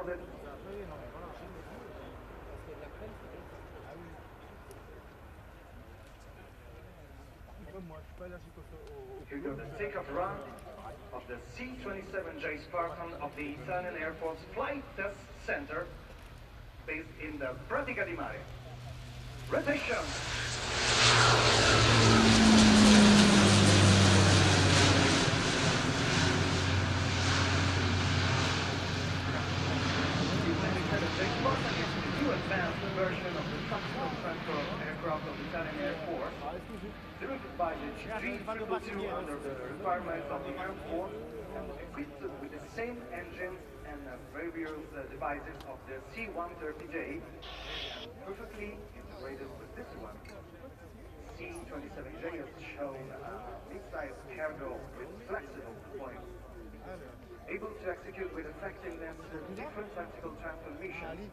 awarded here you go, the takeoff run of the C-27J Spartan of the Italian Air Force Flight Test Center based in the Pratica di Mare. Rotation! Spartan is the new advanced version of the tactical transport aircraft of the Italian Air Force, delivered by the G-222 under the requirements of the Air Force and equipped with the same engines and various devices of the C-130J, and perfectly integrated with this one. C-27J has shown a mid-sized cargo with flexible deployment, able to execute with effectiveness different tactical transport missions,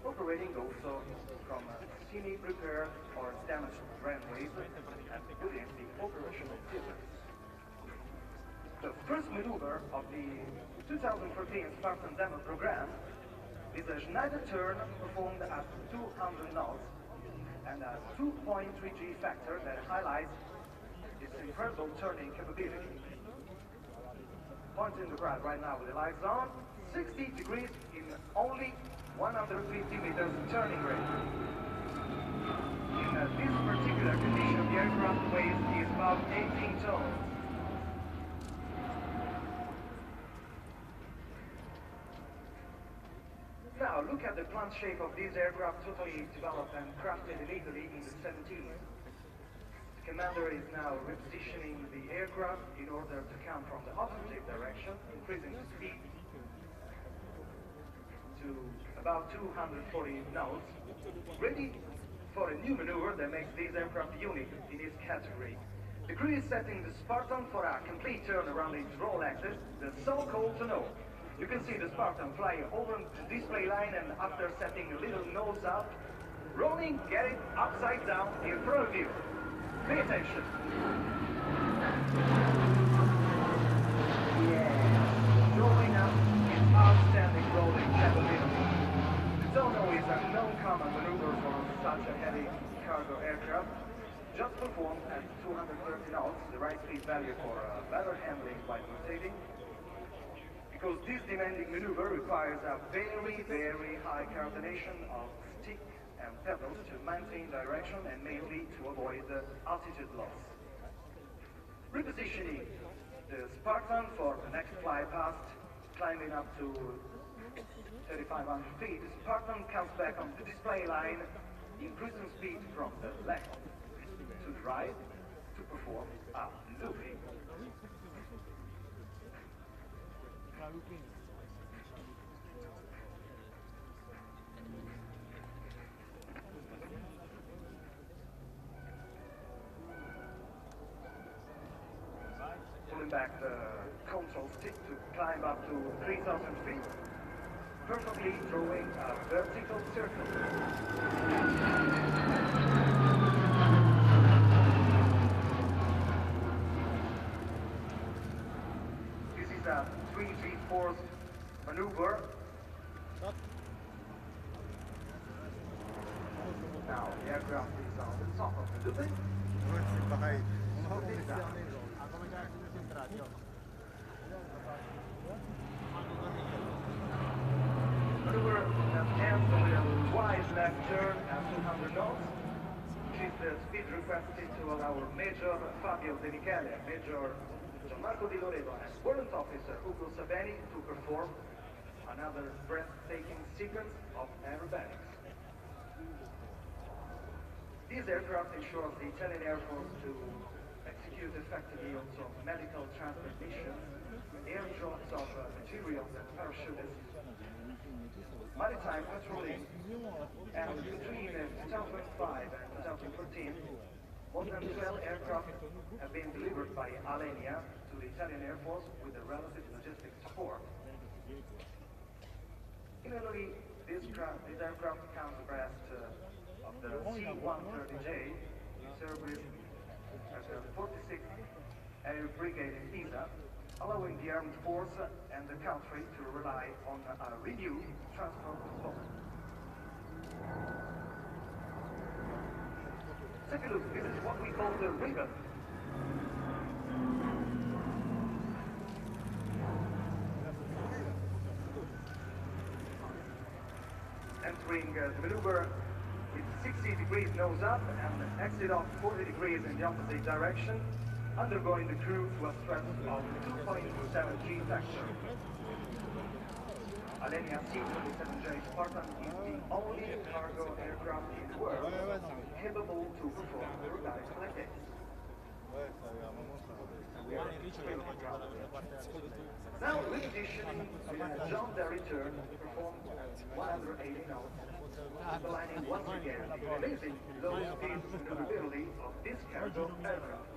operating also from semi-repaired or damaged runways and within the operational theaters. The first maneuver of the 2014 Spartan demo program is a Schneider turn performed at 200 knots and a 2.3 G factor that highlights its incredible turning capability. Pointing the ground right now with the lights on, 60 degrees in only 150 meters turning rate. In this particular condition, the aircraft weight is about 18 tons. Now look at the plant shape of this aircraft, totally developed and crafted in Italy in the 70s. The commander is now repositioning the aircraft in order to come from the opposite direction, increasing the speed to about 240 knots, ready for a new maneuver that makes this aircraft unique in its category. The crew is setting the Spartan for a complete turn around its roll axis, the so-called tonneau. You can see the Spartan fly over the display line and after setting a little nose up, rolling, get it upside down in front of you. Pay attention. Yeah, rolling up is outstanding rolling capability. The tonneau is a non-common maneuver for such a heavy cargo aircraft. Just performed at 230 knots, the right speed value for better handling while rotating. Because this demanding maneuver requires a very, very high coordination of stick and pedals to maintain direction and mainly to avoid altitude loss. Repositioning the Spartan for the next fly past, climbing up to 3,500 feet, the Spartan comes back on the display line, increasing speed from the left to the right to perform a looping. Pulling back the control stick to climb up to 3,000 feet, perfectly drawing a vertical circle. This is a 3-3-4 maneuver. Now the aircraft is on the top of the looping. Maneuver that ends with a wide left turn at 200 knots, which is the speed requested to our Major Fabio De Michele, Major Gianmarco Di Loredo, and Warrant Officer Ugo Sabeni to perform another breathtaking sequence of aerobatics. This aircraft ensures the Italian Air Force to execute effectively also medical transport missions, air drops of materials and parachutists, maritime patrolling, and between 2005 and 2014, more than 12 aircraft have been delivered by Alenia to the Italian Air Force with the relative logistic support. In Italy, this aircraft comes abreast of the C-130J, service at the 46th Air Brigade in Pisa, allowing the armed force and the country to rely on a renewed transport flow. Take a look, this is what we call the ribbon. Entering the maneuver with 60 degrees nose up and exit off 40 degrees in the opposite direction, undergoing the cruise to a stress of 2.7 G factor. Alenia C-27J Spartan is the only cargo aircraft in the world capable to perform robotics like this. Now repositioning the jump and return performed 180 knots, underlining once again the amazing low speed maneuverability of this cargo aircraft.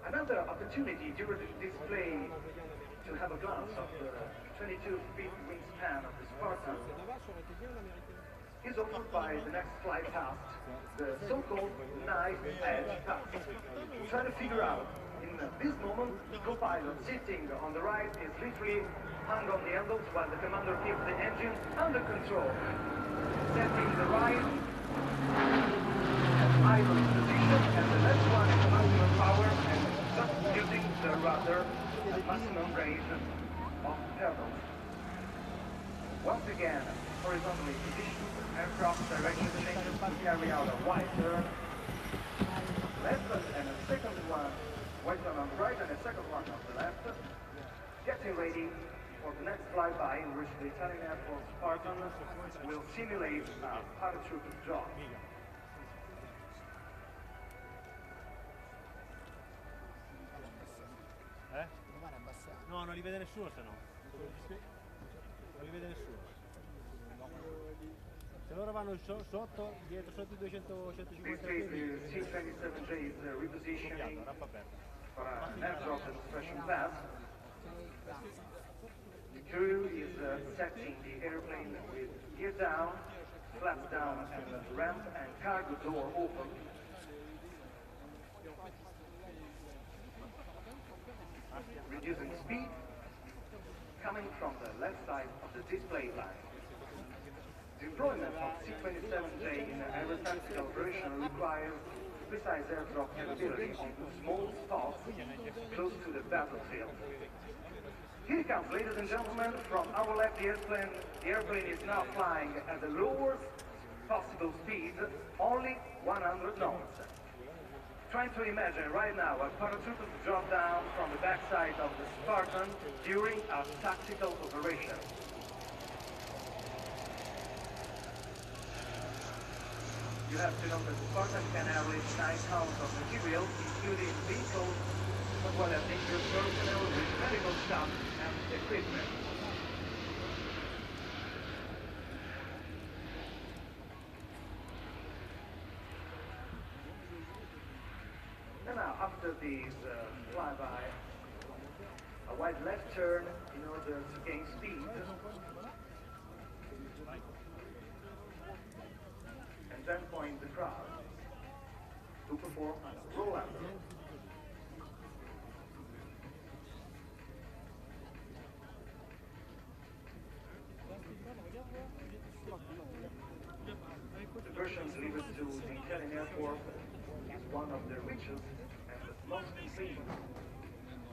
Another opportunity during the display to have a glance of the 22-feet wingspan of the Spartan is offered by the next flight past, the so-called knife edge pass. Try to figure out, in this moment, the co-pilot sitting on the right is literally hung on the handles while the commander keeps the engine under control, setting the right and idle position, and the left one is maximum power and just using the rudder at maximum range of pedals. Once again, horizontally positioned, aircraft direction changes to carry out a wide turn, left and a second one, wide turn on the right and a second one on the left, getting ready for the next flyby in which the Italian Air Force Spartan will simulate a parachute drop. No, non li vede nessuno se no. Non li vede nessuno. Se loro vanno sotto, dietro, sotto i 200-150 piedi. C-27J is repositioning for an airdrop demonstration pass. The crew is setting the airplane with gear down, flaps down, and ramp and cargo door open. Reducing speed, coming from the left side of the display line. The deployment of C-27J in aeronautical operation requires precise airdrop capability on small spots close to the battlefield. Here it comes, ladies and gentlemen, from our left the airplane is now flying at the lowest possible speed, only 100 knots. Trying to imagine right now a parachute drop down from the backside of the Spartan during a tactical operation. You have to know that the Spartan can average 9 tons of material, including vehicles, as well as injured personnel with medical staff and equipment. And now, after these flyby, a wide left turn in order to gain speed, and then point the crowd to perform a roll-out. The version delivered to the Italian Air Force is one of the richest and most complete,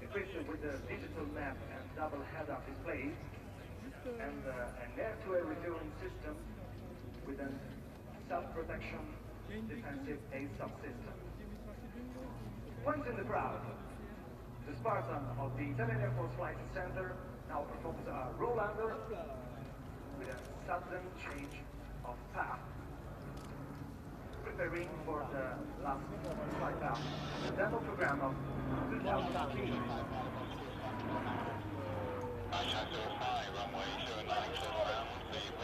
equipped with a digital map and double head-up display, and an air-to-air refueling system with a self-protection defensive air subsystem. Once in the crowd, the Spartan of the Italian Air Force Flight Center now performs a roll-under with a sudden change of path, preparing for the last flight path, the demo program of 2015. Runway 29 clear ground, the wind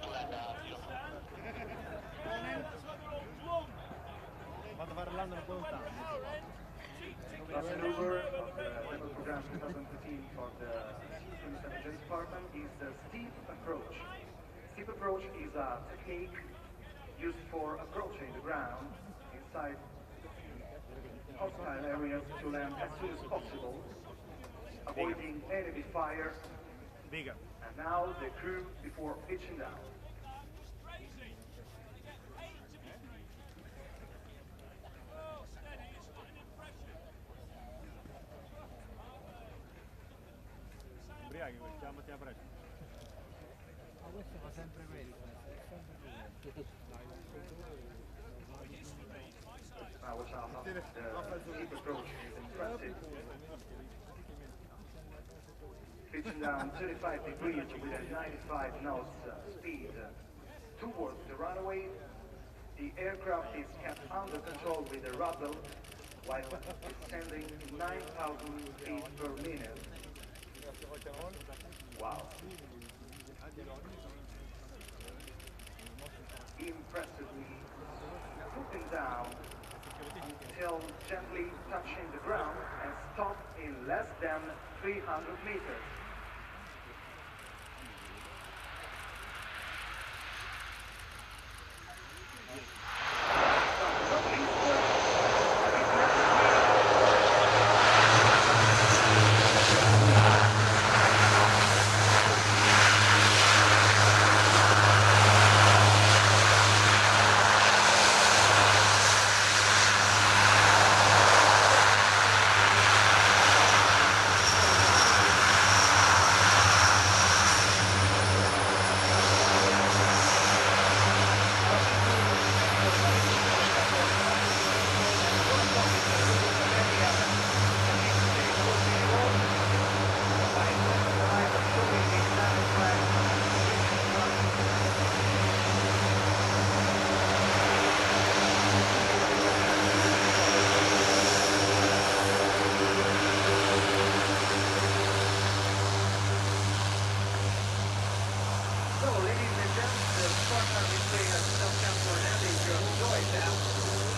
5 knots. Quando va rollando un po' lontano. Last maneuver of the demo program 2015 for the C-27J Spartan is the steep approach. Steep approach is a technique used for approaching the ground inside hostile areas to land as soon as possible, avoiding enemy fire. Bigger. And now the crew before pitching down. Ubriachi, chiamati a presto. Ma questo fa sempre quello, sempre quello. Now watch out, the steep approach is impressive. Pitching down 35 degrees with a 95 knots speed towards the runway. The aircraft is kept under control with the rudder while descending 9,000 feet per minute. Wow. Impressively dropping down until gently touching the ground and stop in less than 300 meters.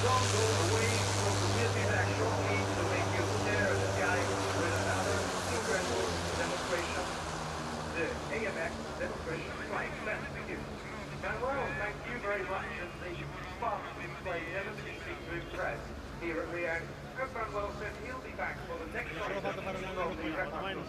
Don't go away from the building shortly to make you stare at the sky with another incredible demonstration. The AMX demonstration flight. Let's begin. And well, thank you very much. And the fast display never ceases to impress here at RIAT. As Manuel said, he'll be back for the next flight from the Reparto.